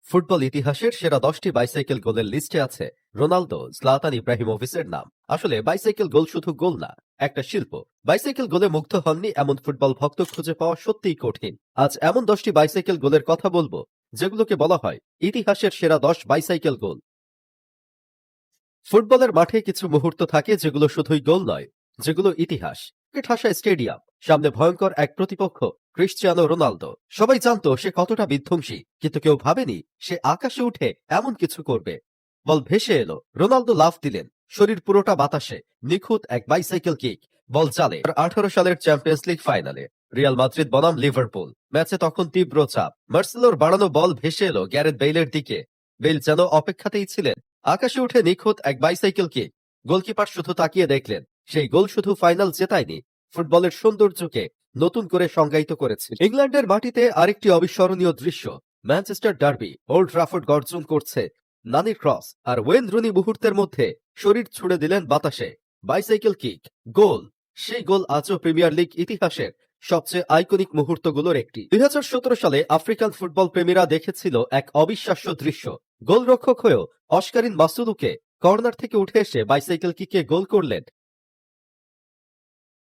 Football ইতিহাসের সেরা 10টি বাইসাইকেল গোলের লিস্টে আছে রোনালদো, জলাতান ইব্রাহিমোভিচের নাম। আসলে বাইসাইকেল গোল শুধু গোল না, একটা শিল্প। বাইসাইকেল গোলে মুগ্ধ হননি এমন ফুটবল ভক্ত খুঁজে পাওয়া সত্যিই কঠিন। আজ এমন 10টি বাইসাইকেল গোলের কথা বলবো যেগুলোকে বলা হয় ইতিহাসের সেরা 10 বাইসাইকেল গোল। ফুটবলের মাঠে কিছু মুহূর্ত থাকে যেগুলো শুধুই গোল নয়, যেগুলো ইতিহাস। ঠাসা স্টেডিয়াম, সামনে ভয়ঙ্কর এক প্রতিপক্ষ ক্রিশ্চিয়ানো রোনালদো। সবাই জানতো সে কতটা বিধ্বংসী, কিন্তু কেউ ভাবেনি সে আকাশে উঠে এমন কিছু করবে। বল ভেসে এলো, রোনালদো লাফ দিলেন, শরীর পুরোটা বাতাসে, নিখুঁত এক বাইসাইকেল কিক। বল জালে। 18 সালের চ্যাম্পিয়ন্স লিগ ফাইনালে রিয়াল মাদ্রিদ বনাম লিভারপুল ম্যাচে তখন তীব্র চাপ। মার্সেলোর বাড়ানো বল ভেসে এলো গ্যারেথ বেইলের দিকে। বেইল যেন অপেক্ষাতেই ছিলেন। আকাশে উঠে নিখুঁত এক বাইসাইকেল কিক। গোলকিপার শুধু তাকিয়ে দেখলেন। সেই গোল শুধু ফাইনাল জেতায়নি, ফুটবলের সৌন্দর্যকে নতুন করে সংজ্ঞায়িত করেছে। ইংল্যান্ডের মাটিতে আরেকটি অবিস্মরণীয় দৃশ্য, ম্যানচেস্টার ডার্বি। ওল্ড ট্রাফোর্ড গর্জন করছে, নানি ক্রস আর ওয়েন রুনি মুহূর্তের মধ্যে শরীর ছুড়ে দিলেন বাতাসে। বাইসাইকেল কিক, গোল। সেই গোল আজও প্রিমিয়ার লিগ ইতিহাসের সবচেয়ে আইকনিক মুহূর্তগুলোর একটি। 2017 সালে আফ্রিকান ফুটবল প্রেমীরা দেখেছিল এক অবিশ্বাস্য দৃশ্য। গোলরক্ষক হয়েও অস্কারিন মাসুলুকে কর্নার থেকে উঠে এসে বাইসাইকেল কিকে গোল করলেন